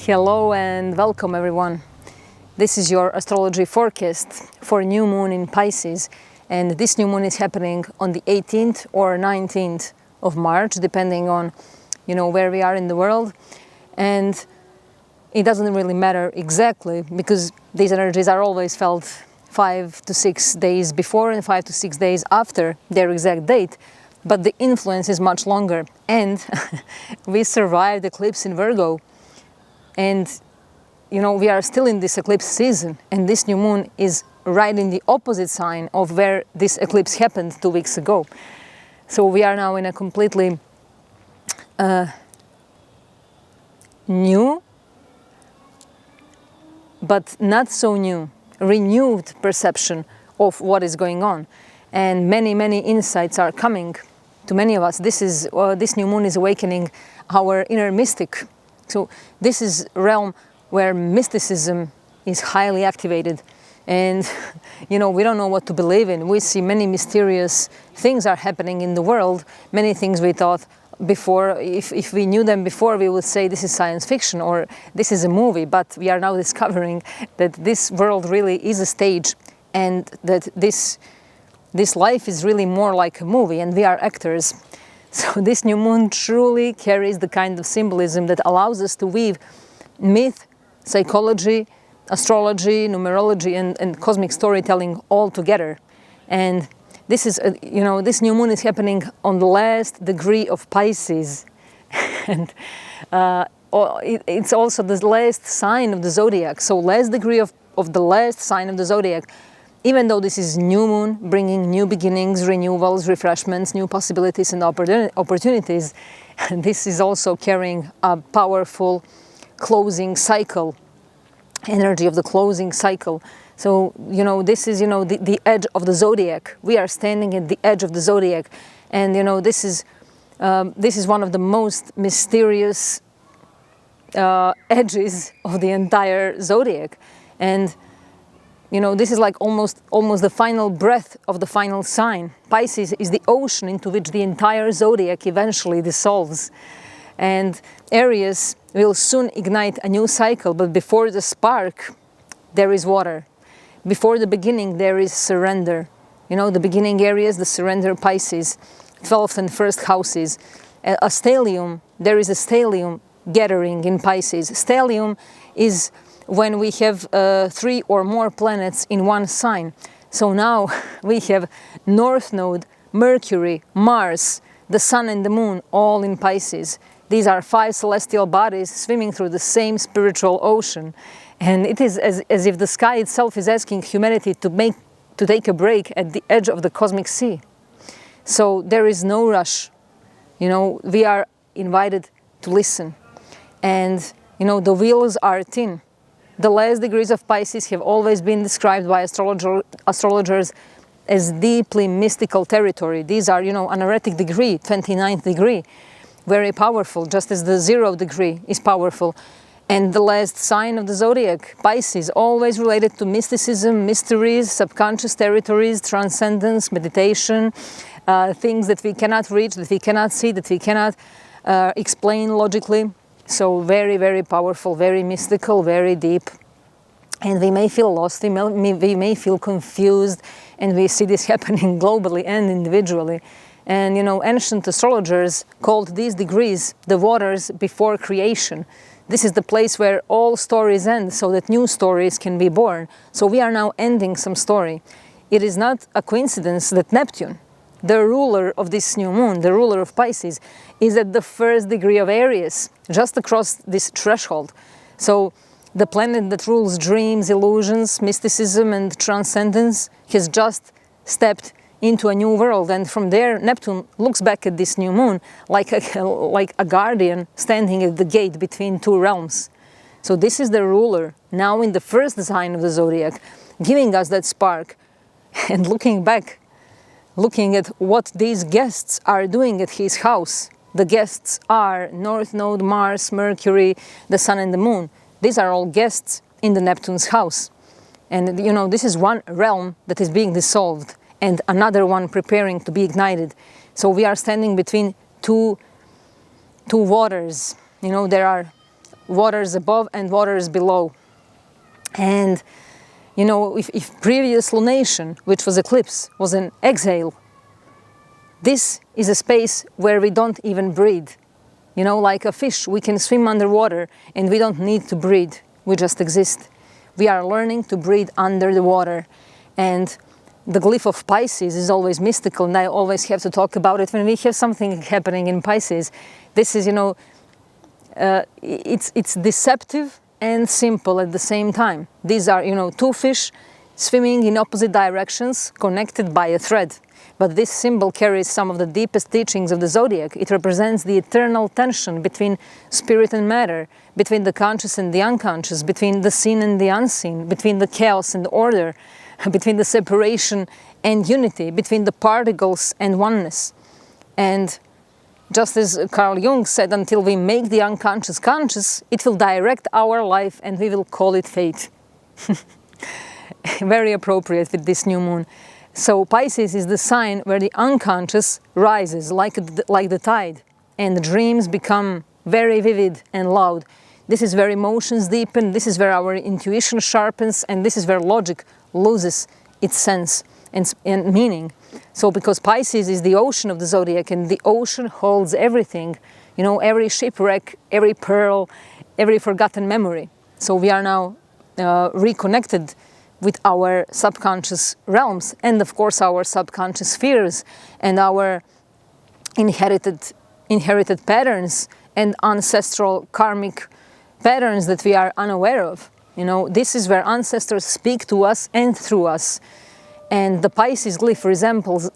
Hello and welcome everyone. This is your astrology forecast for new moon in Pisces, and this new moon is happening on the 18th or 19th of March, depending on where we are in the world. And it doesn't really matter exactly because these energies are always felt 5 to 6 days before and 5 to 6 days after their exact date, but the influence is much longer. And we survived eclipse in Virgo, and we are still in this eclipse season, and this new moon is right in the opposite sign of where this eclipse happened 2 weeks ago. So we are now in a completely new, but not so new, renewed perception of what is going on. And many insights are coming to many of us. This new moon is awakening our inner mystic. So this is a realm where mysticism is highly activated, and we don't know what to believe in. We see many mysterious things are happening in the world, many things we thought before, if we knew them before, we would say this is science fiction or this is a movie, but we are now discovering that this world really is a stage, and that this life is really more like a movie and we are actors. So this new moon truly carries the kind of symbolism that allows us to weave myth, psychology, astrology, numerology, and cosmic storytelling all together. And this is, this new moon is happening on the last degree of Pisces, and it's also the last sign of the zodiac. So last degree of the last sign of the zodiac. Even though this is new moon, bringing new beginnings, renewals, refreshments, new possibilities and opportunities, this is also carrying a powerful closing cycle, energy of the closing cycle. So, this is, the edge of the zodiac. We are standing at the edge of the zodiac. And, this is one of the most mysterious edges of the entire zodiac. And this is like almost the final breath of the final sign. Pisces is the ocean into which the entire zodiac eventually dissolves. And Aries will soon ignite a new cycle, but before the spark, there is water. Before the beginning, there is surrender. The beginning Aries, the surrender Pisces, 12th and 1st houses. A stellium, there is a stellium gathering in Pisces. Stellium is when we have 3 or more planets in one sign. So now we have North Node, Mercury, Mars, the Sun and the Moon, all in Pisces. These are 5 celestial bodies swimming through the same spiritual ocean. And it is as if the sky itself is asking humanity to take a break at the edge of the cosmic sea. So there is no rush. We are invited to listen. And, the wheels are thin. The last degrees of Pisces have always been described by astrologers as deeply mystical territory. These are, an heretic degree, 29th degree, very powerful, just as the 0th degree is powerful. And the last sign of the zodiac, Pisces, always related to mysticism, mysteries, subconscious territories, transcendence, meditation, things that we cannot reach, that we cannot see, that we cannot explain logically. So very powerful, very mystical, very deep. And we may feel lost, we may feel confused, and we see this happening globally and individually. And ancient astrologers called these degrees the waters before creation. This is the place where all stories end so that new stories can be born. So we are now ending some story. It is not a coincidence that Neptune, the ruler of this new moon, the ruler of Pisces, is at the 1st degree of Aries, just across this threshold. So the planet that rules dreams, illusions, mysticism and transcendence has just stepped into a new world, and from there Neptune looks back at this new moon like a guardian standing at the gate between 2 realms. So this is the ruler now in the 1st sign of the zodiac, giving us that spark and looking back, looking at what these guests are doing at his house. The guests are North Node, Mars, Mercury, the Sun and the Moon. These are all guests in the Neptune's house. And this is one realm that is being dissolved and another one preparing to be ignited. So we are standing between two waters. There are waters above and waters below. And you know, if previous lunation, which was eclipse, was an exhale, this is a space where we don't even breathe. You know, like a fish, we can swim underwater and we don't need to breathe, we just exist. We are learning to breathe under the water. And the glyph of Pisces is always mystical, and I always have to talk about it when we have something happening in Pisces. This is, you know, it's deceptive and simple at the same time. These are, you know, two fish swimming in opposite directions, connected by a thread. But this symbol carries some of the deepest teachings of the zodiac. It represents the eternal tension between spirit and matter, between the conscious and the unconscious, between the seen and the unseen, between the chaos and order, between the separation and unity, between the particles and oneness. And just as Carl Jung said, until we make the unconscious conscious, it will direct our life and we will call it fate. Very appropriate with this new moon. So Pisces is the sign where the unconscious rises like the tide, and the dreams become very vivid and loud. This is where emotions deepen, this is where our intuition sharpens, and this is where logic loses its sense and meaning. So because Pisces is the ocean of the zodiac, and the ocean holds everything, you know, every shipwreck, every pearl, every forgotten memory. So we are now reconnected with our subconscious realms, and of course our subconscious fears and our inherited patterns and ancestral karmic patterns that we are unaware of. You know, this is where ancestors speak to us and through us. And the Pisces glyph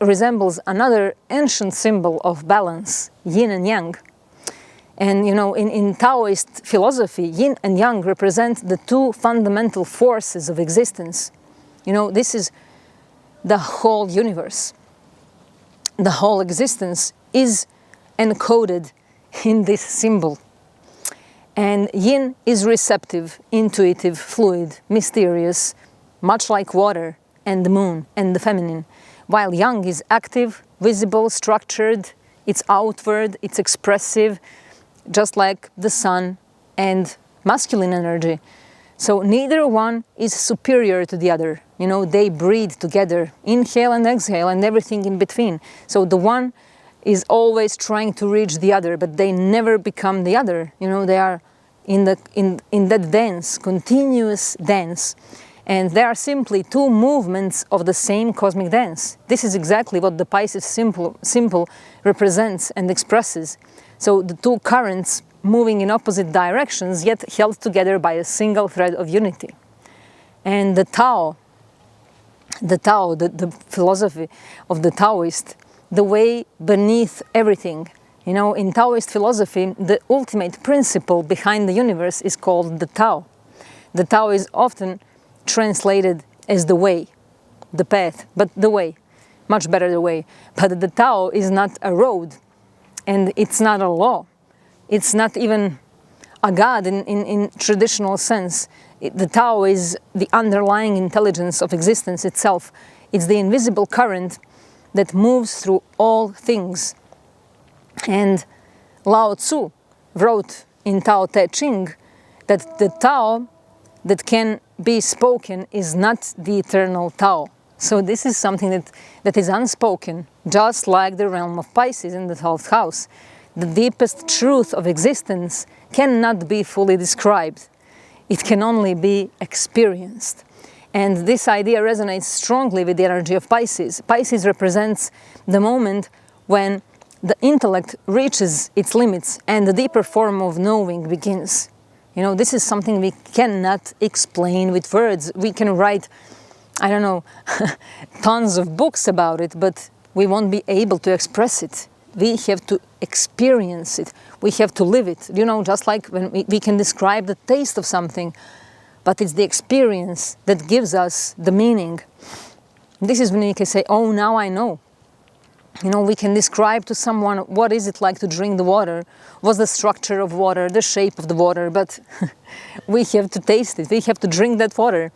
resembles another ancient symbol of balance, yin and yang. And you know, in Taoist philosophy, yin and yang represent the two fundamental forces of existence. You know, this is the whole universe. The whole existence is encoded in this symbol. And yin is receptive, intuitive, fluid, mysterious, much like water and the moon and the feminine, while yang is active, visible, structured, it's outward, it's expressive, just like the sun and masculine energy. So neither one is superior to the other. You know, they breathe together, inhale and exhale and everything in between. So the one is always trying to reach the other, but they never become the other. You know, they are in that dance, continuous dance. And they are simply two movements of the same cosmic dance. This is exactly what the Pisces symbol represents and expresses. So the two currents moving in opposite directions, yet held together by a single thread of unity. And the Tao, the philosophy of the Taoist, the way beneath everything. You know, in Taoist philosophy, the ultimate principle behind the universe is called the Tao. The Tao is often translated as the way, the path, but the way, much better the way. But the Tao is not a road, and it's not a law. It's not even a god in traditional sense. The Tao is the underlying intelligence of existence itself. It's the invisible current that moves through all things. And Lao Tzu wrote in Tao Te Ching that the Tao that can be spoken is not the eternal Tao. So this is something that is unspoken, just like the realm of Pisces in the 12th house. The deepest truth of existence cannot be fully described. It can only be experienced. And this idea resonates strongly with the energy of Pisces. Pisces represents the moment when the intellect reaches its limits and the deeper form of knowing begins. You know, this is something we cannot explain with words. We can write, I don't know, tons of books about it, but we won't be able to express it. We have to experience it. We have to live it. You know, just like when we can describe the taste of something, but it's the experience that gives us the meaning. This is when we can say, oh, now I know. You know, we can describe to someone what is it like to drink the water, what's the structure of water, the shape of the water, but we have to taste it, we have to drink that water.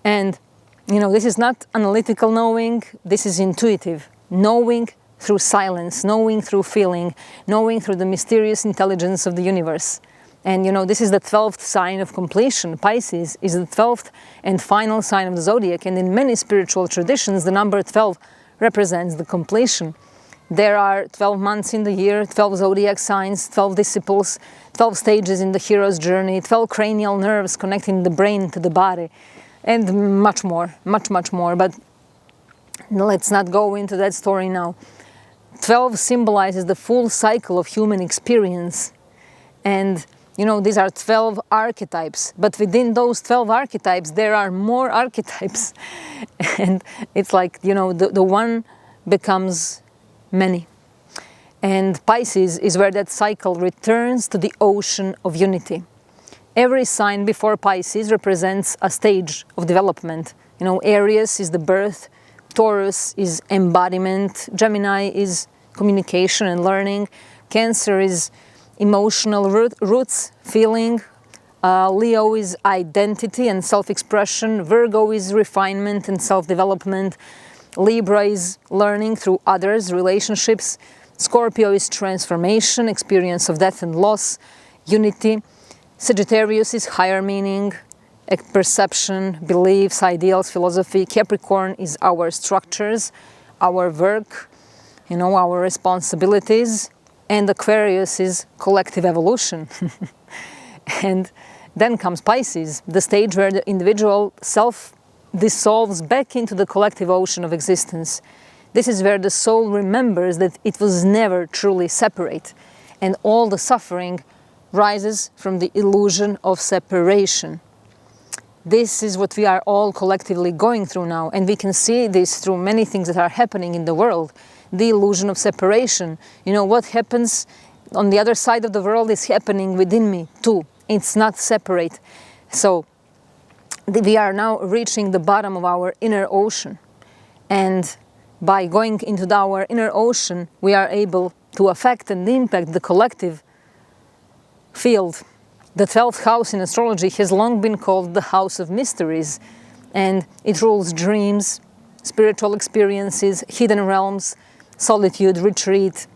And, you know, this is not analytical knowing, this is intuitive, knowing through silence, knowing through feeling, knowing through the mysterious intelligence of the universe. And this is the 12th sign of completion. Pisces is the 12th and final sign of the zodiac. And in many spiritual traditions, the number 12 represents the completion. There are 12 months in the year, 12 zodiac signs, 12 disciples, 12 stages in the hero's journey, 12 cranial nerves connecting the brain to the body, and much more, much more. But let's not go into that story now. 12 symbolizes the full cycle of human experience. And these are 12 archetypes, but within those 12 archetypes, there are more archetypes. And it's like, the one becomes many. And Pisces is where that cycle returns to the ocean of unity. Every sign before Pisces represents a stage of development. Aries is the birth, Taurus is embodiment, Gemini is communication and learning, Cancer is emotional roots, feeling, Leo is identity and self-expression, Virgo is refinement and self-development, Libra is learning through others, relationships, Scorpio is transformation, experience of death and loss, unity, Sagittarius is higher meaning, perception, beliefs, ideals, philosophy, Capricorn is our structures, our work, our responsibilities, and Aquarius is collective evolution. And then comes Pisces, the stage where the individual self dissolves back into the collective ocean of existence. This is where the soul remembers that it was never truly separate, and all the suffering rises from the illusion of separation. This is what we are all collectively going through now, and we can see this through many things that are happening in the world. The illusion of separation. What happens on the other side of the world is happening within me too. It's not separate. So we are now reaching the bottom of our inner ocean. And by going into our inner ocean, we are able to affect and impact the collective field. The 12th house in astrology has long been called the house of mysteries, and it rules dreams, spiritual experiences, hidden realms, solitude, retreat,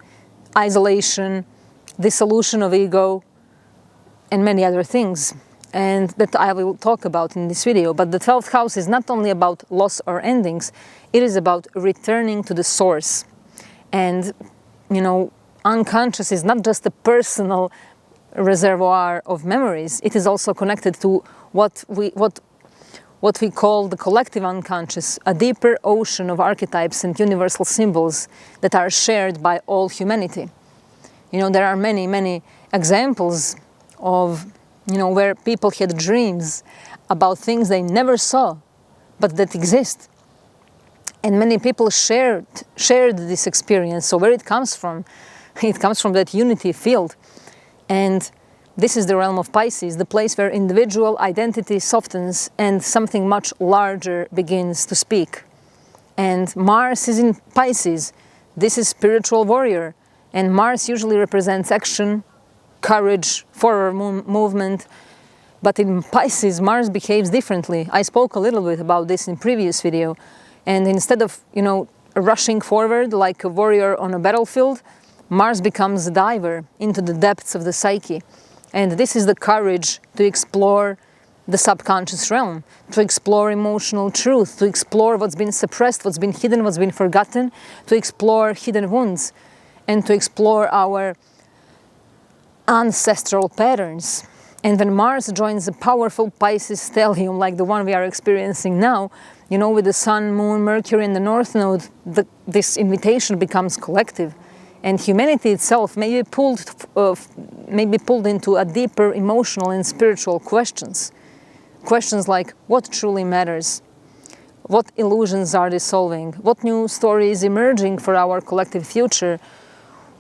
isolation, dissolution of ego, and many other things, and that I will talk about in this video. But the 12th house is not only about loss or endings, it is about returning to the source. And, unconscious is not just a personal reservoir of memories, it is also connected to what we call the collective unconscious, a deeper ocean of archetypes and universal symbols that are shared by all humanity. There are many examples of, where people had dreams about things they never saw, but that exist. And many people shared this experience. So where it comes from? It comes from that unity field. And this is the realm of Pisces, the place where individual identity softens and something much larger begins to speak. And Mars is in Pisces. This is spiritual warrior. And Mars usually represents action, courage, forward movement. But in Pisces, Mars behaves differently. I spoke a little bit about this in previous video. And instead of, rushing forward like a warrior on a battlefield, Mars becomes a diver into the depths of the psyche. And this is the courage to explore the subconscious realm, to explore emotional truth, to explore what's been suppressed, what's been hidden, what's been forgotten, to explore hidden wounds, and to explore our ancestral patterns. And when Mars joins a powerful Pisces stellium like the one we are experiencing now, with the Sun, Moon, Mercury in the North Node, this invitation becomes collective. And humanity itself may be pulled into a deeper emotional and spiritual questions. Questions like, what truly matters? What illusions are dissolving? What new story is emerging for our collective future?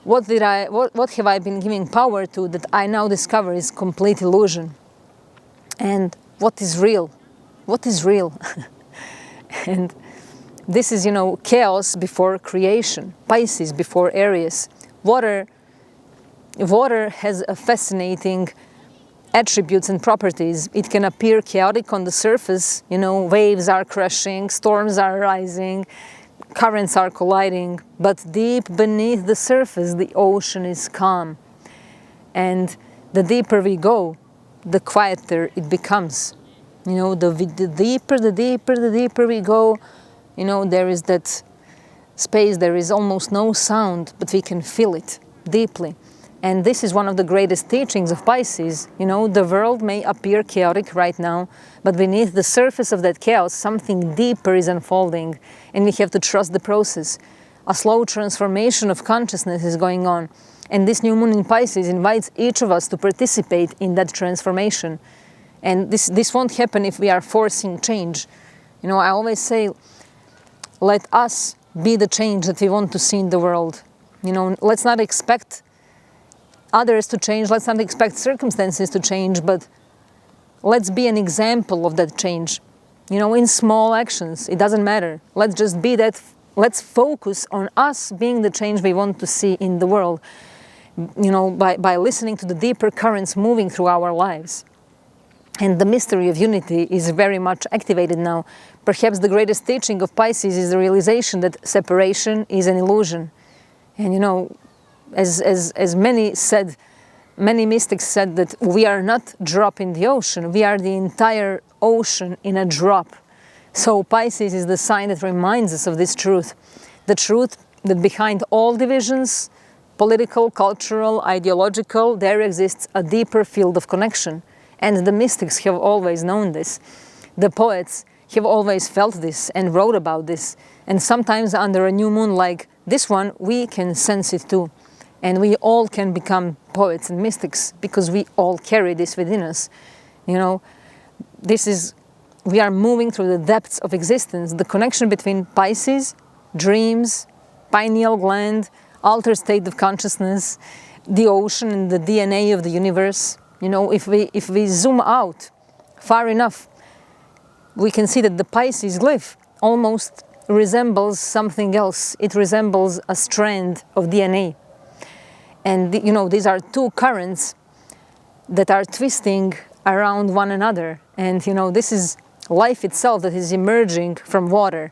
What have I been giving power to that I now discover is complete illusion? And what is real? What is real? And this is, chaos before creation, Pisces before Aries. Water has a fascinating attributes and properties. It can appear chaotic on the surface, waves are crashing, storms are rising, currents are colliding, but deep beneath the surface, the ocean is calm. And the deeper we go, the quieter it becomes. You know, the deeper we go, you know, there is that space, there is almost no sound, but we can feel it deeply. And this is one of the greatest teachings of Pisces. You know, the world may appear chaotic right now, but beneath the surface of that chaos, something deeper is unfolding, and we have to trust the process. A slow transformation of consciousness is going on, and this new moon in Pisces invites each of us to participate in that transformation. And this won't happen if we are forcing change. You know, I always say, let us be the change that we want to see in the world. You know, let's not expect others to change, let's not expect circumstances to change, but let's be an example of that change. You know, in small actions, it doesn't matter. Let's just be that, let's focus on us being the change we want to see in the world, you know, by listening to the deeper currents moving through our lives. And the mystery of unity is very much activated now. Perhaps the greatest teaching of Pisces is the realization that separation is an illusion. And you know, as many mystics said, that we are not a drop in the ocean, we are the entire ocean in a drop. So Pisces is the sign that reminds us of this truth. The truth that behind all divisions, political, cultural, ideological, there exists a deeper field of connection. And the mystics have always known this. The poets have always felt this and wrote about this. And sometimes under a new moon like this one, we can sense it too. And we all can become poets and mystics because we all carry this within us. You know, we are moving through the depths of existence. The connection between Pisces, dreams, pineal gland, altered state of consciousness, the ocean and the DNA of the universe. You know, if we zoom out far enough, we can see that the Pisces glyph almost resembles something else. It resembles a strand of DNA. And, you know, these are two currents that are twisting around one another. And, you know, this is life itself that is emerging from water.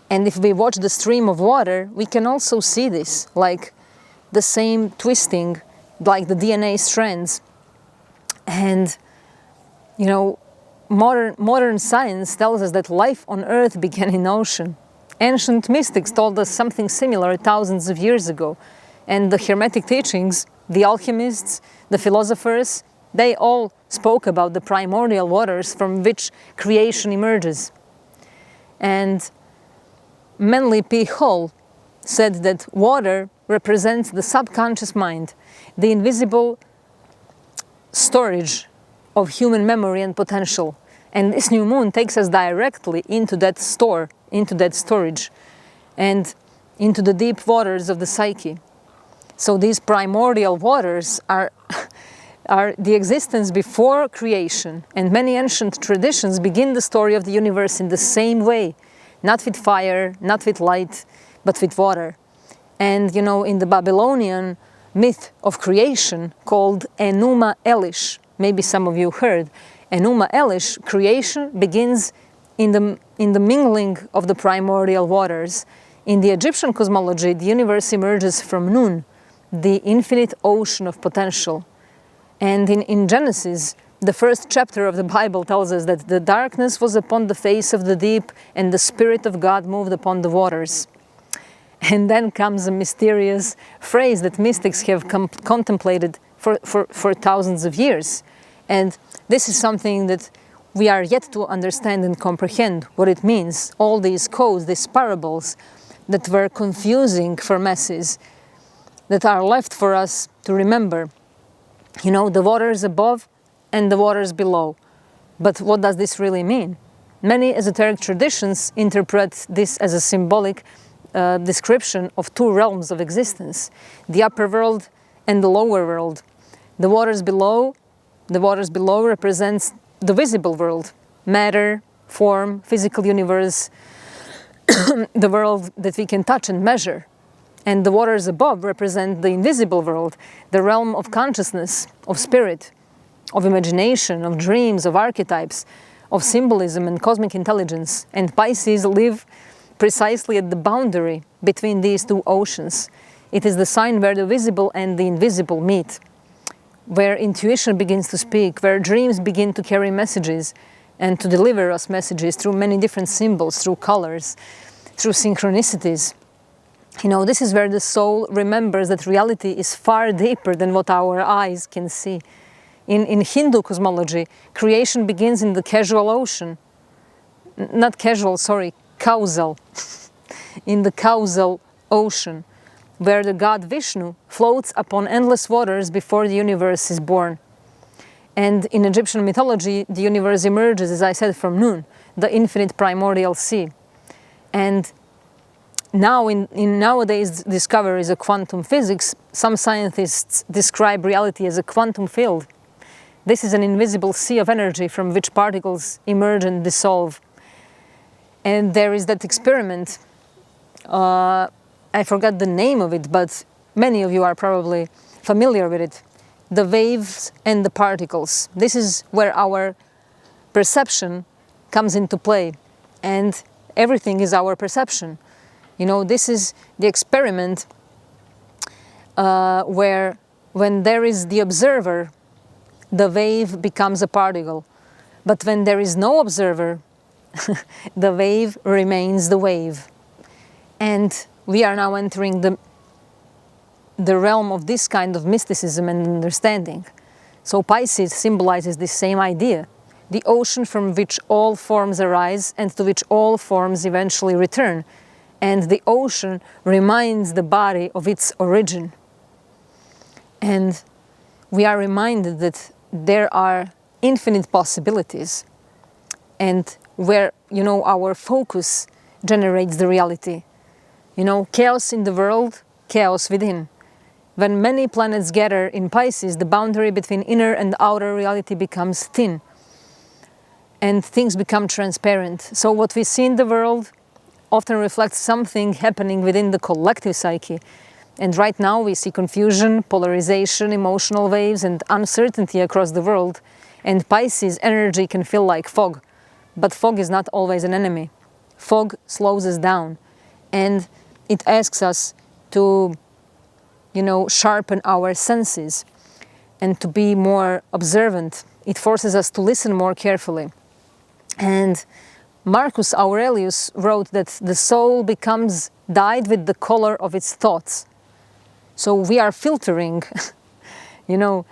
And if we watch the stream of water, we can also see this, like the same twisting, like the DNA strands. And, you know, modern science tells us that life on Earth began in ocean. Ancient mystics told us something similar thousands of years ago. And the Hermetic teachings, the alchemists, the philosophers, they all spoke about the primordial waters from which creation emerges. And Manly P. Hall said that water represents the subconscious mind, the invisible storage of human memory and potential. And this new moon takes us directly into that store, into that storage, and into the deep waters of the psyche. So these primordial waters are the existence before creation, and many ancient traditions begin the story of the universe in the same way, not with fire, not with light, but with water. And you know, in the Babylonian myth of creation called Enuma Elish, maybe some of you heard, Enuma Elish, creation begins in the mingling of the primordial waters. In the Egyptian cosmology, the universe emerges from Nun, the infinite ocean of potential. And in Genesis, the first chapter of the Bible tells us that the darkness was upon the face of the deep and the Spirit of God moved upon the waters. And then comes a mysterious phrase that mystics have contemplated for thousands of years. And this is something that we are yet to understand and comprehend what it means. All these codes, these parables that were confusing for masses, that are left for us to remember. You know, the waters above and the waters below. But what does this really mean? Many esoteric traditions interpret this as a symbolic description of two realms of existence, the upper world and the lower world. The waters below represents the visible world, matter, form, physical universe, the world that we can touch and measure. And the waters above represent the invisible world, the realm of consciousness, of spirit, of imagination, of dreams, of archetypes, of symbolism and cosmic intelligence. And Pisces live precisely at the boundary between these two oceans. It is the sign where the visible and the invisible meet. where intuition begins to speak, where dreams begin to carry messages and to deliver us messages through many different symbols, through colors, through synchronicities. You know, this is where the soul remembers that reality is far deeper than what our eyes can see. In Hindu cosmology, creation begins in the causal ocean. Not casual, sorry, causal. In the causal ocean, where the god Vishnu floats upon endless waters before the universe is born. And in Egyptian mythology, the universe emerges, as I said, from Nun, the infinite primordial sea. And now, in nowadays discoveries of quantum physics, some scientists describe reality as a quantum field. This is an invisible sea of energy from which particles emerge and dissolve. And there is that experiment, I forgot the name of it, but many of you are probably familiar with it. The waves and the particles. This is where our perception comes into play. And everything is our perception. You know, this is the experiment where when there is the observer, the wave becomes a particle. But when there is no observer, the wave remains the wave. And we are now entering the realm of this kind of mysticism and understanding. So Pisces symbolizes this same idea, the ocean from which all forms arise and to which all forms eventually return. And the ocean reminds the body of its origin. And we are reminded that there are infinite possibilities, and where, you know, our focus generates the reality. You know, chaos in the world, chaos within. When many planets gather in Pisces, the boundary between inner and outer reality becomes thin, and things become transparent. So what we see in the world often reflects something happening within the collective psyche. And right now we see confusion, polarization, emotional waves, and uncertainty across the world. And Pisces energy can feel like fog. But fog is not always an enemy. Fog slows us down. And it asks us to, you know, sharpen our senses and to be more observant. It forces us to listen more carefully. And Marcus Aurelius wrote that the soul becomes dyed with the color of its thoughts. So we are filtering, you know,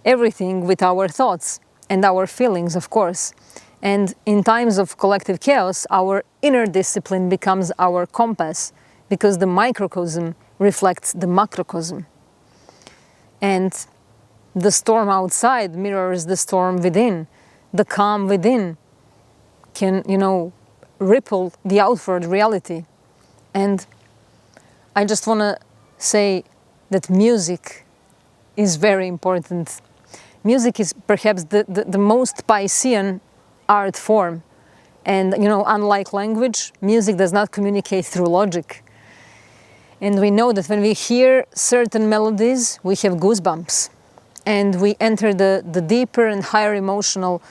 everything with our thoughts and our feelings, of course. And in times of collective chaos, our inner discipline becomes our compass, because the microcosm reflects the macrocosm. And the storm outside mirrors the storm within. The calm within can, you know, ripple the outward reality. And I just want to say that music is very important. Music is perhaps the most Piscean art form. And, you know, unlike language, music does not communicate through logic. And we know that when we hear certain melodies, we have goosebumps. And we enter the deeper and higher emotional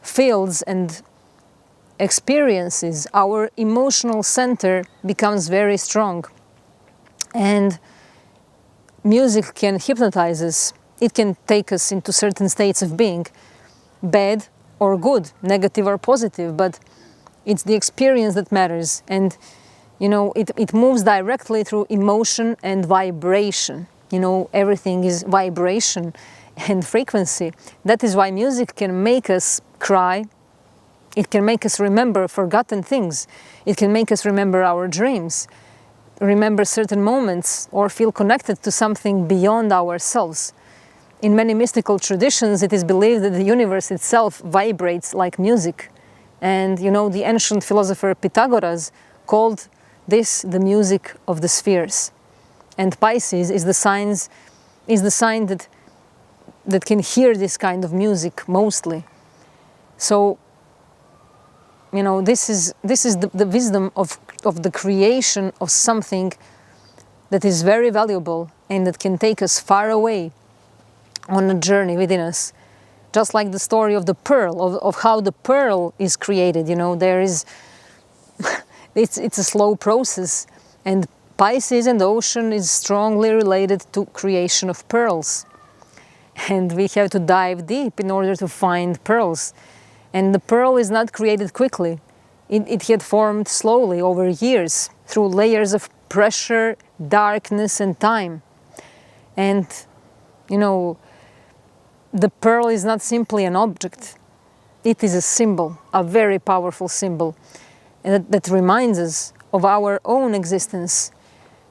fields and experiences. Our emotional center becomes very strong. And music can hypnotize us. It can take us into certain states of being, bad or good, negative or positive, but it's the experience that matters. And, you know, it moves directly through emotion and vibration. You know, everything is vibration and frequency. That is why music can make us cry. It can make us remember forgotten things. It can make us remember our dreams, remember certain moments, or feel connected to something beyond ourselves. In many mystical traditions, it is believed that the universe itself vibrates like music. And, you know, the ancient philosopher Pythagoras called this the music of the spheres. And Pisces is the sign that can hear this kind of music mostly. So, you know, this is the wisdom of the creation of something that is very valuable and that can take us far away on a journey within us. Just like the story of the pearl, of how the pearl is created. You know, there is, it's a slow process, and Pisces and the ocean is strongly related to creation of pearls. and we have to dive deep in order to find pearls. And the pearl is not created quickly. It had formed slowly over years through layers of pressure, darkness, and time. And, you know, the pearl is not simply an object. It is a symbol, a very powerful symbol, and that reminds us of our own existence.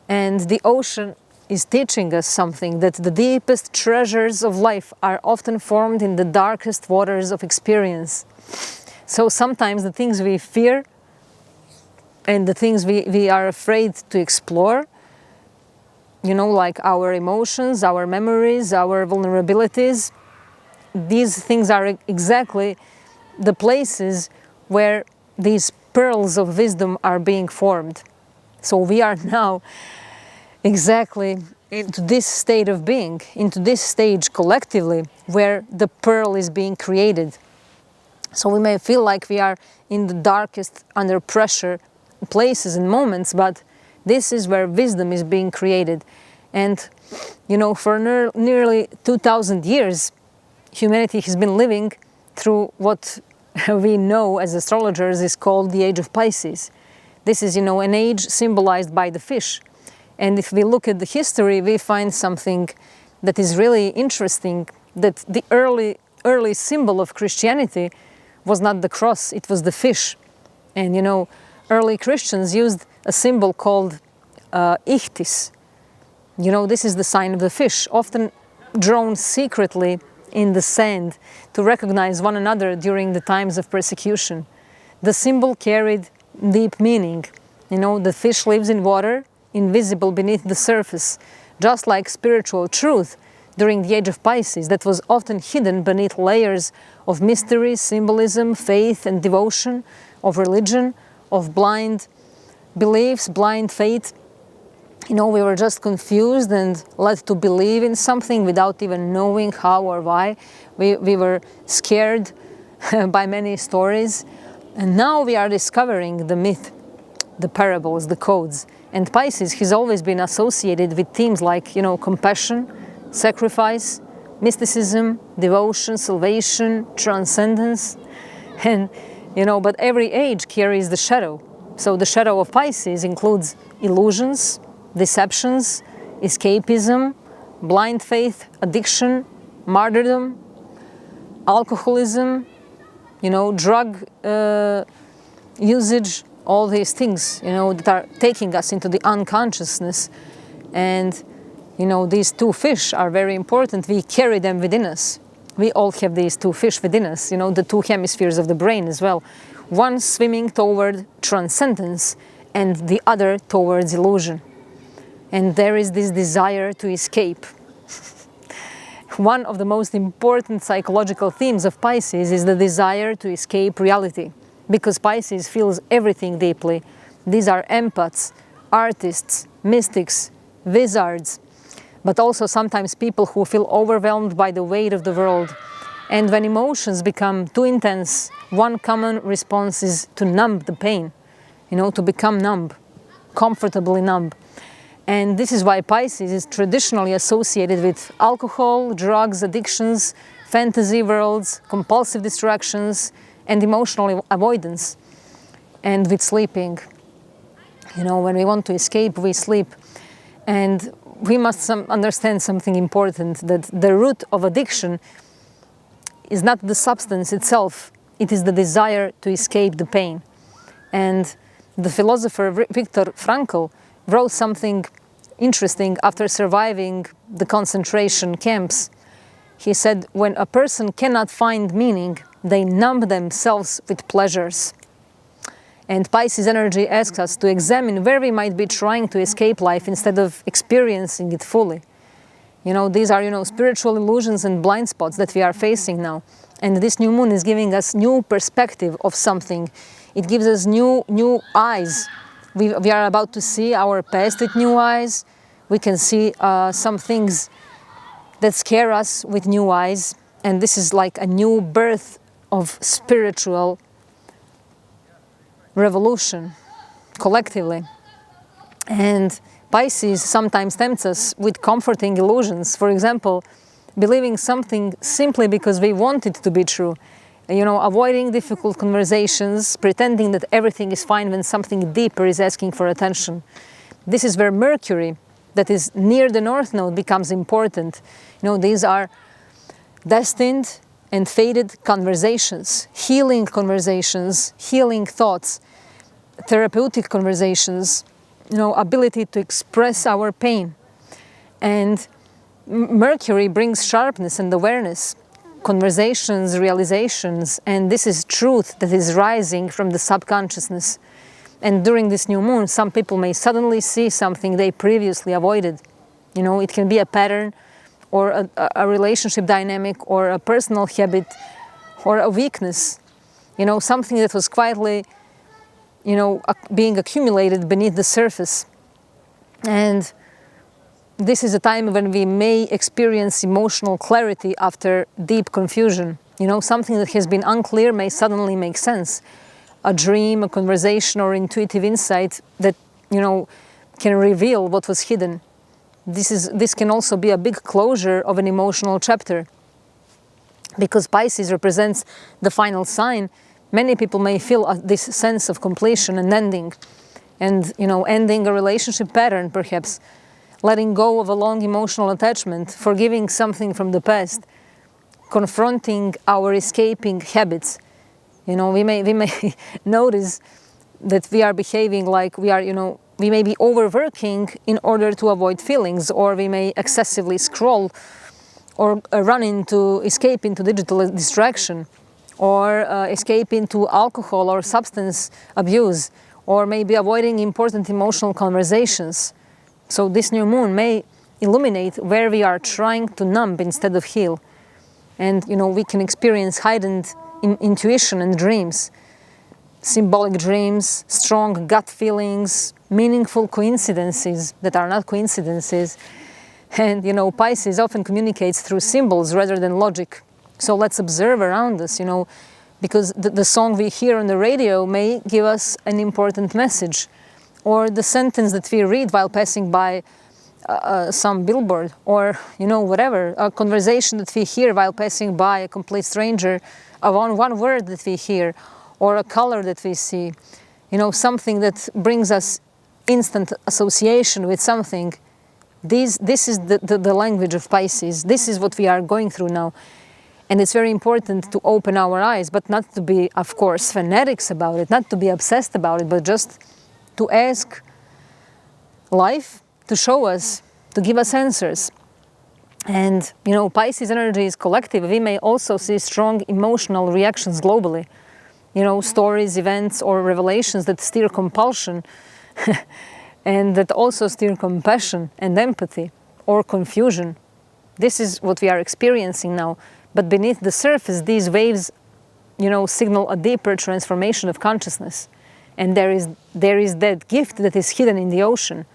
And the ocean is teaching us something, that the deepest treasures of life are often formed in the darkest waters of experience. So sometimes the things we fear and the things we are afraid to explore, you know, like our emotions, our memories, our vulnerabilities, these things are exactly the places where these pearls of wisdom are being formed. So we are now exactly into this state of being, into this stage collectively where the pearl is being created. So we may feel like we are in the darkest, under pressure places and moments, but this is where wisdom is being created. And, you know, for nearly 2,000 years, humanity has been living through what we know as astrologers is called the age of Pisces. This is, you know, an age symbolized by the fish. And if we look at the history, we find something that is really interesting, that the early symbol of Christianity was not the cross, it was the fish. And, you know, early Christians used a symbol called ichthys. You know, this is the sign of the fish, often drawn secretly in the sand to recognize one another during the times of persecution. The symbol carried deep meaning. You know, the fish lives in water, invisible beneath the surface, just like spiritual truth during the age of Pisces that was often hidden beneath layers of mystery, symbolism, faith and devotion, of religion, of blind beliefs, blind faith. You know, we were just confused and led to believe in something without even knowing how or why. We were scared by many stories. And now we are discovering the myth, the parables, the codes. And Pisces has always been associated with themes like, you know, compassion, sacrifice, mysticism, devotion, salvation, transcendence. And, you know, but every age carries the shadow. So the shadow of Pisces includes illusions, deceptions, escapism, blind faith, addiction, martyrdom, alcoholism, you know, drug usage, all these things, you know, that are taking us into the unconsciousness. And, you know, these two fish are very important. We carry them within us. We all have these two fish within us, you know, the two hemispheres of the brain as well. One swimming toward transcendence and the other towards illusion. And there is this desire to escape. One of the most important psychological themes of Pisces is the desire to escape reality, because Pisces feels everything deeply. These are empaths, artists, mystics, wizards, but also sometimes people who feel overwhelmed by the weight of the world. And when emotions become too intense, one common response is to numb the pain, you know, to become numb, comfortably numb. And this is why Pisces is traditionally associated with alcohol, drugs, addictions, fantasy worlds, compulsive distractions, and emotional avoidance, and with sleeping. You know, when we want to escape, we sleep. And we must understand something important, that the root of addiction is not the substance itself, it is the desire to escape the pain. And the philosopher Viktor Frankl wrote something interesting after surviving the concentration camps. He said, when a person cannot find meaning, they numb themselves with pleasures. And Pisces energy asks us to examine where we might be trying to escape life instead of experiencing it fully. You know, these are, you know, spiritual illusions and blind spots that we are facing now. And this new moon is giving us new perspective of something. It gives us new eyes. We are about to see our past with new eyes. We can see some things that scare us with new eyes. And this is like a new birth of spiritual revolution, collectively. And Pisces sometimes tempts us with comforting illusions. For example, believing something simply because we want it to be true. Avoiding difficult conversations, pretending that everything is fine when something deeper is asking for attention. This is where Mercury, that is near the North Node, becomes important. These are destined and fated conversations, healing thoughts, therapeutic conversations, ability to express our pain. And Mercury brings sharpness and awareness, conversations, realizations, and this is truth that is rising from the subconsciousness. And during this new moon, some people may suddenly see something they previously avoided. It can be a pattern, or a relationship dynamic, or a personal habit, or a weakness. Something that was quietly, being accumulated beneath the surface. And this is a time when we may experience emotional clarity after deep confusion. Something that has been unclear may suddenly make sense. A dream, a conversation, or intuitive insight that, can reveal what was hidden. This can also be a big closure of an emotional chapter. Because Pisces represents the final sign, many people may feel this sense of completion and ending. And, ending a relationship pattern, perhaps. Letting go of a long emotional attachment, forgiving something from the past, confronting our escaping habits. We may notice that we are behaving like we may be overworking in order to avoid feelings, or we may excessively scroll, or escape into digital distraction, or escape into alcohol or substance abuse, or maybe avoiding important emotional conversations. So this new moon may illuminate where we are trying to numb instead of heal. And, we can experience heightened intuition and dreams, symbolic dreams, strong gut feelings, meaningful coincidences that are not coincidences. And, Pisces often communicates through symbols rather than logic. So let's observe around us, because the song we hear on the radio may give us an important message. Or the sentence that we read while passing by some billboard, or, whatever, a conversation that we hear while passing by a complete stranger, one word that we hear, or a color that we see, something that brings us instant association with something. This is the language of Pisces. This is what we are going through now. And it's very important to open our eyes, but not to be, of course, fanatics about it, not to be obsessed about it, but just to ask life to show us, to give us answers. And, Pisces energy is collective. We may also see strong emotional reactions globally. Stories, events, or revelations that stir compulsion and that also stir compassion and empathy or confusion. This is what we are experiencing now. But beneath the surface, these waves, signal a deeper transformation of consciousness. And there is that gift that is hidden in the ocean.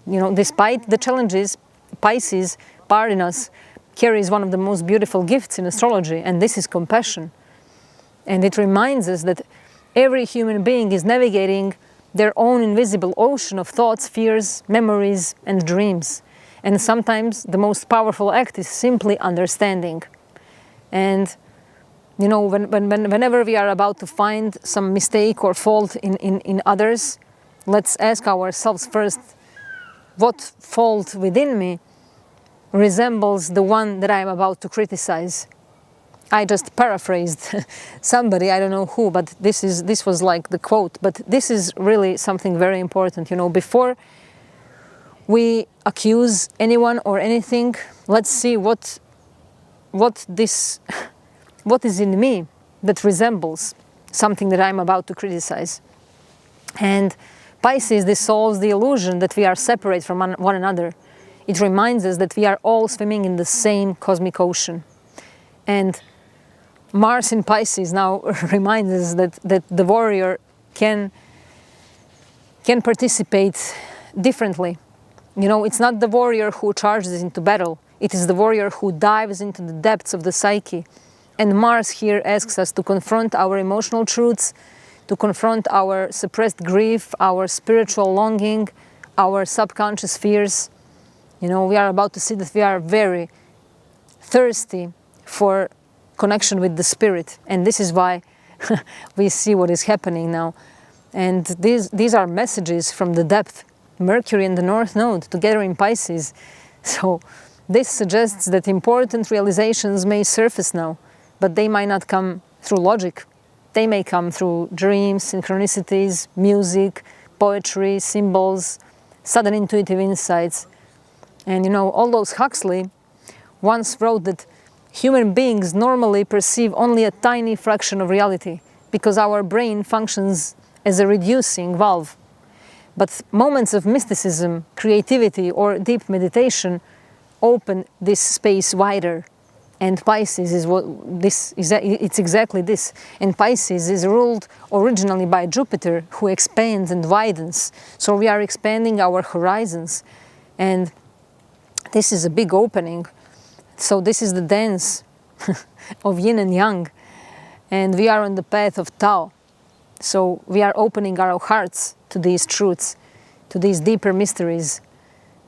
Despite the challenges, Pisces, part in us, carries one of the most beautiful gifts in astrology, and this is compassion. And it reminds us that every human being is navigating their own invisible ocean of thoughts, fears, memories, and dreams. And sometimes the most powerful act is simply understanding. And whenever we are about to find some mistake or fault in others, let's ask ourselves first, what fault within me resembles the one that I am about to criticize? I just paraphrased somebody, I don't know who, but this was like the quote. But this is really something very important. Before we accuse anyone or anything, let's see what is in me that resembles something that I'm about to criticize. And Pisces dissolves the illusion that we are separate from one another. It reminds us that we are all swimming in the same cosmic ocean. And Mars in Pisces now reminds us that the warrior can participate differently. It's not the warrior who charges into battle. It is the warrior who dives into the depths of the psyche. And Mars here asks us to confront our emotional truths, to confront our suppressed grief, our spiritual longing, our subconscious fears. We are about to see that we are very thirsty for connection with the spirit. And this is why we see what is happening now. And these are messages from the depth. Mercury and the North Node together in Pisces. So this suggests that important realizations may surface now, but they might not come through logic. They may come through dreams, synchronicities, music, poetry, symbols, sudden intuitive insights. And you know, Aldous Huxley once wrote that human beings normally perceive only a tiny fraction of reality because our brain functions as a reducing valve. But moments of mysticism, creativity, or deep meditation open this space wider. And Pisces is it's exactly this. And Pisces is ruled originally by Jupiter, who expands and widens. So we are expanding our horizons. And this is a big opening. So this is the dance of yin and yang. And we are on the path of Tao. So we are opening our hearts to these truths, to these deeper mysteries.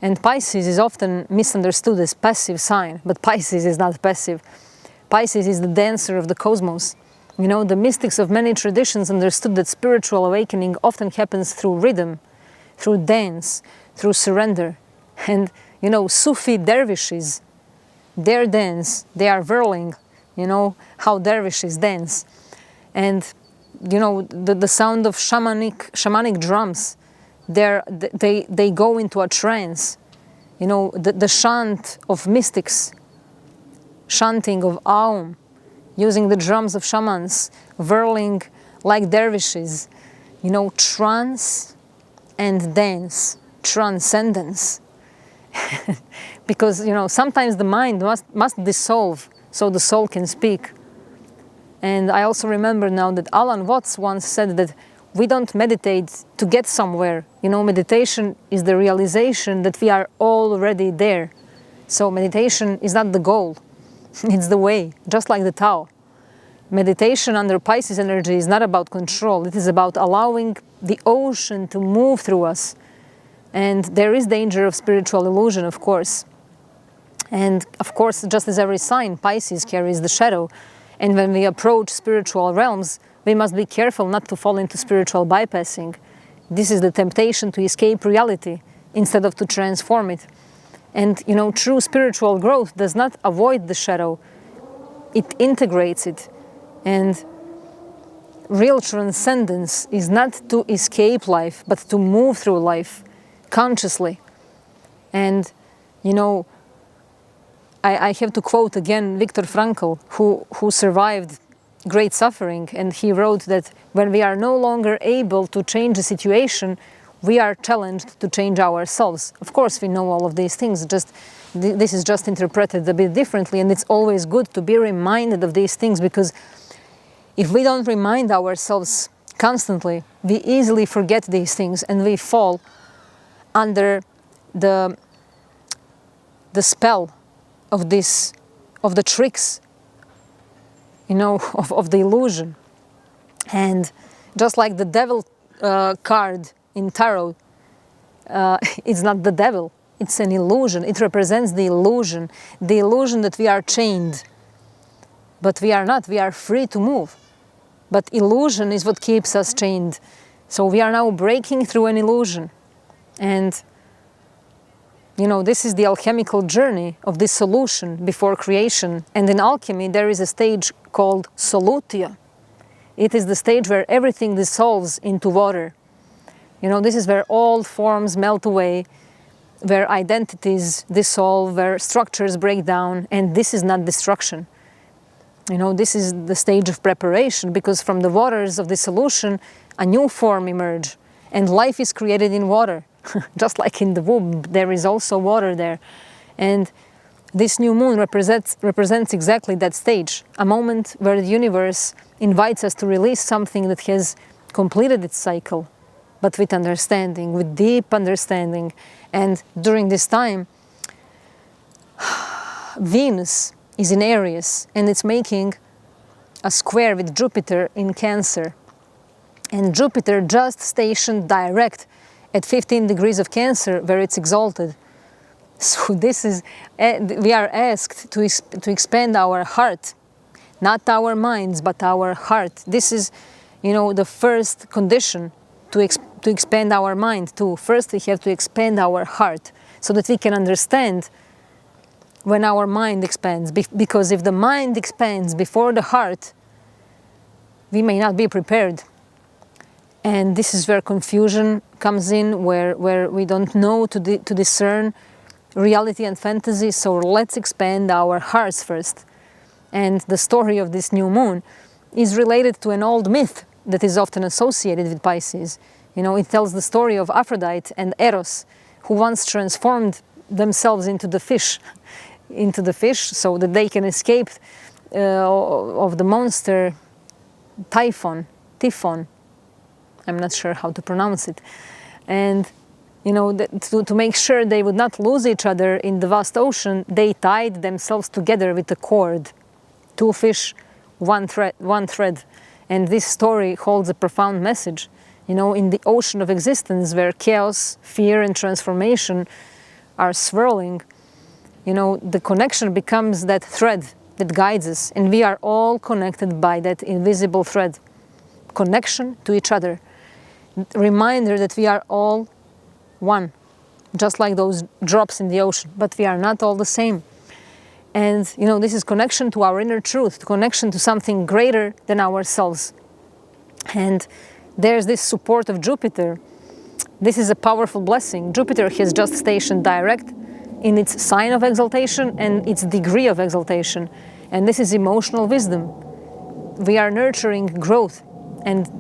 And Pisces is often misunderstood as passive sign, but Pisces is not passive. Pisces is the dancer of the cosmos. You know, the mystics of many traditions understood that spiritual awakening often happens through rhythm, through dance, through surrender. And, you know, Sufi dervishes, their dance, they are whirling, you know, how dervishes dance. And, you know, the sound of shamanic drums, they go into a trance. You know, the chant of mystics, chanting of Aum, using the drums of shamans, whirling like dervishes. You know, trance and dance, transcendence. Because, you know, sometimes the mind must dissolve so the soul can speak. And I also remember now that Alan Watts once said that we don't meditate to get somewhere. You know, meditation is the realization that we are already there. So meditation is not the goal, it's the way, just like the Tao. Meditation under Pisces energy is not about control, it is about allowing the ocean to move through us. And there is danger of spiritual illusion, of course. And of course, just as every sign, Pisces carries the shadow. And when we approach spiritual realms, we must be careful not to fall into spiritual bypassing. This is the temptation to escape reality instead of to transform it. And, you know, true spiritual growth does not avoid the shadow, it integrates it. And real transcendence is not to escape life, but to move through life consciously. And, you know, I have to quote again Viktor Frankl, who survived great suffering, and he wrote that when we are no longer able to change a situation, we are challenged to change ourselves. Of course, we know all of these things, just this is just interpreted a bit differently, and it's always good to be reminded of these things, because if we don't remind ourselves constantly, we easily forget these things and we fall under the spell of the tricks, you know, of the illusion. And just like the devil card in tarot, it's not the devil, it's an illusion. It represents the illusion that we are chained. But we are not, we are free to move. But illusion is what keeps us chained. So we are now breaking through an illusion. And, you know, this is the alchemical journey of dissolution before creation. And in alchemy, there is a stage called solutio. It is the stage where everything dissolves into water. You know, this is where all forms melt away, where identities dissolve, where structures break down, and this is not destruction. You know, this is the stage of preparation, because from the waters of dissolution, a new form emerges, and life is created in water. Just like in the womb, there is also water there. And this new moon represents exactly that stage, a moment where the universe invites us to release something that has completed its cycle, but with understanding, with deep understanding. And during this time, Venus is in Aries, and it's making a square with Jupiter in Cancer. And Jupiter just stationed direct at 15 degrees of Cancer, where it's exalted. So this is, we are asked to expand our heart, not our minds, but our heart. This is, the first condition to expand our mind too. First, we have to expand our heart so that we can understand when our mind expands. Because if the mind expands before the heart, we may not be prepared. And this is where confusion comes in, where we don't know to discern reality and fantasy. So let's expand our hearts first. And the story of this new moon is related to an old myth that is often associated with Pisces. It tells the story of Aphrodite and Eros, who once transformed themselves into the fish, so that they can escape of the monster Typhon. I'm not sure how to pronounce it. And to make sure they would not lose each other in the vast ocean, they tied themselves together with a cord. 2 fish, one thread. And this story holds a profound message. In the ocean of existence where chaos, fear, and transformation are swirling, the connection becomes that thread that guides us. And we are all connected by that invisible thread. Connection to each other. Reminder that we are all one, just like those drops in the ocean, but we are not all the same. And this is connection to our inner truth, connection to something greater than ourselves. And there's this support of Jupiter. This is a powerful blessing. Jupiter has just stationed direct in its sign of exaltation and its degree of exaltation. And this is emotional wisdom. We are nurturing growth, and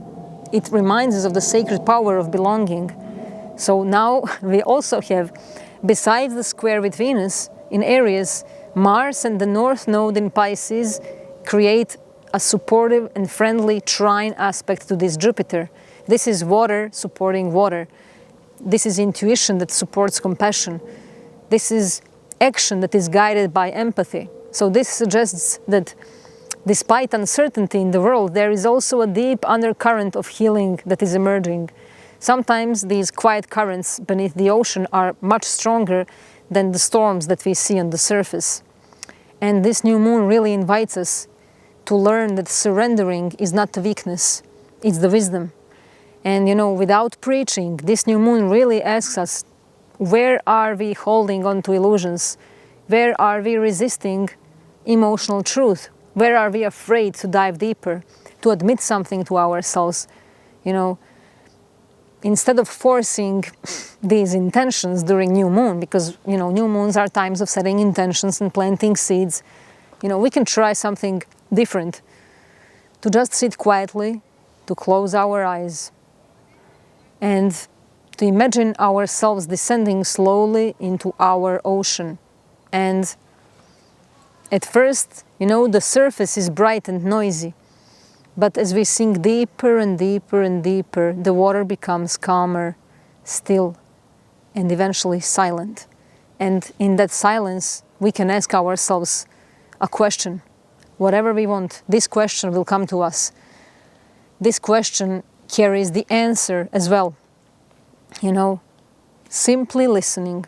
it reminds us of the sacred power of belonging. So now we also have, besides the square with Venus in Aries, Mars and the North Node in Pisces create a supportive and friendly trine aspect to this Jupiter. This is water supporting water. This is intuition that supports compassion. This is action that is guided by empathy. So this suggests that despite uncertainty in the world, there is also a deep undercurrent of healing that is emerging. Sometimes these quiet currents beneath the ocean are much stronger than the storms that we see on the surface. And this new moon really invites us to learn that surrendering is not the weakness, it's the wisdom. And without preaching, this new moon really asks us, where are we holding on to illusions? Where are we resisting emotional truth? Where are we afraid to dive deeper, to admit something to ourselves? Instead of forcing these intentions during new moon, because new moons are times of setting intentions and planting seeds, we can try something different, to just sit quietly, to close our eyes, and to imagine ourselves descending slowly into our ocean. And at first, the surface is bright and noisy, but as we sink deeper and deeper and deeper, the water becomes calmer, still, and eventually silent. And in that silence, we can ask ourselves a question. Whatever we want, this question will come to us. This question carries the answer as well. Simply listening.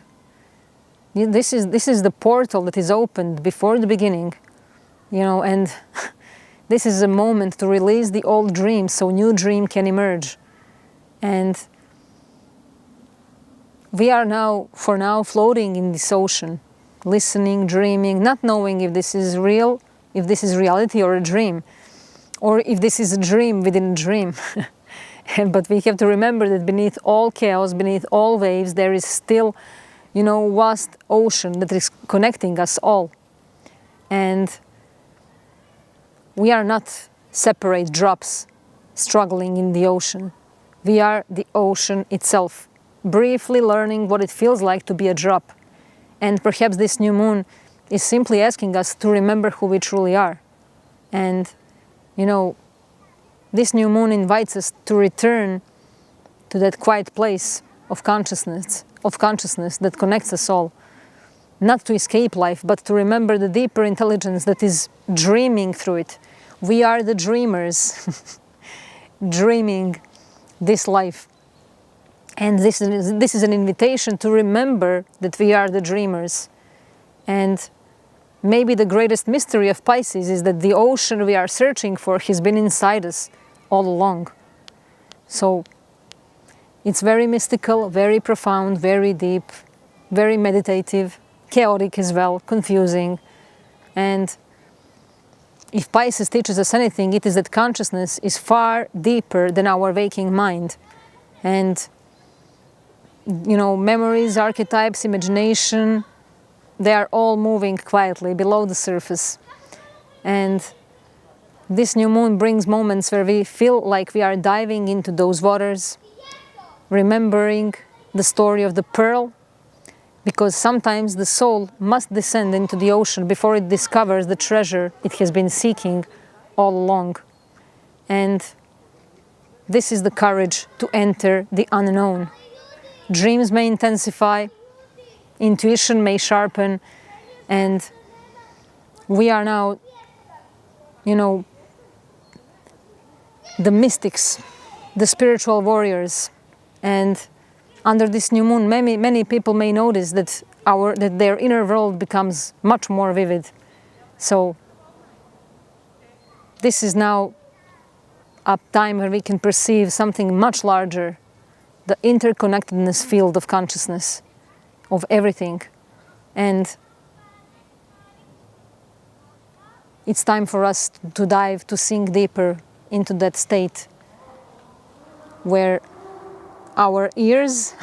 This is the portal that is opened before the beginning, and this is a moment to release the old dream so new dream can emerge. And we are for now floating in this ocean, listening, dreaming, not knowing if this is real, if this is reality or a dream, or if this is a dream within a dream. But we have to remember that beneath all chaos, beneath all waves, there is still, vast ocean that is connecting us all. And we are not separate drops struggling in the ocean. We are the ocean itself, briefly learning what it feels like to be a drop. And perhaps this new moon is simply asking us to remember who we truly are. And, this new moon invites us to return to that quiet place of consciousness that connects us all. Not to escape life, but to remember the deeper intelligence that is dreaming through it. We are the dreamers, dreaming this life. And this is an invitation to remember that we are the dreamers. And maybe the greatest mystery of Pisces is that the ocean we are searching for has been inside us all along. So it's very mystical, very profound, very deep, very meditative, chaotic as well, confusing. And if Pisces teaches us anything, it is that consciousness is far deeper than our waking mind. And, you know, memories, archetypes, imagination, they are all moving quietly below the surface. And this new moon brings moments where we feel like we are diving into those waters, remembering the story of the pearl, because sometimes the soul must descend into the ocean before it discovers the treasure it has been seeking all along. And this is the courage to enter the unknown. Dreams may intensify, intuition may sharpen, and we are now, you know, the mystics, the spiritual warriors. And under this new moon, many people may notice that their inner world becomes much more vivid. So this is now a time where we can perceive something much larger, the interconnectedness field of consciousness, of everything. And it's time for us to dive, to sink deeper into that state where our ears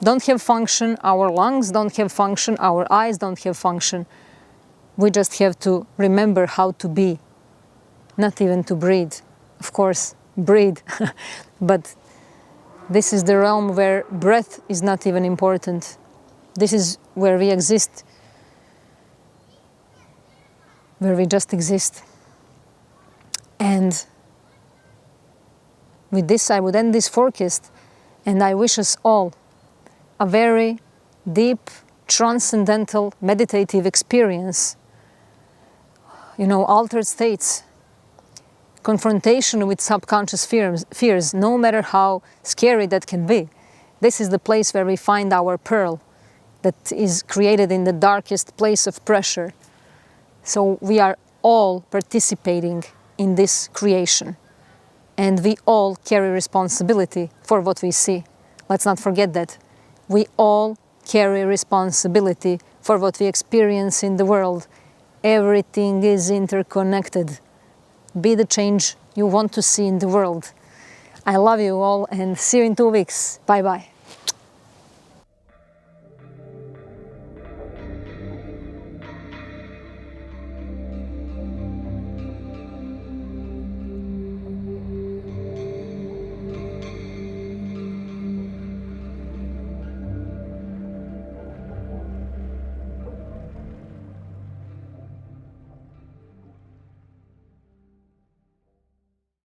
don't have function, our lungs don't have function, our eyes don't have function. We just have to remember how to be, not even to breathe. Of course, breathe, but this is the realm where breath is not even important. This is where we exist, where we just exist. And with this, I would end this forecast, and I wish us all a very deep, transcendental, meditative experience. You know, altered states, confrontation with subconscious fears, no matter how scary that can be. This is the place where we find our pearl that is created in the darkest place of pressure. So we are all participating in this creation. And we all carry responsibility for what we see. Let's not forget that. We all carry responsibility for what we experience in the world. Everything is interconnected. Be the change you want to see in the world. I love you all and see you in 2 weeks. Bye-bye.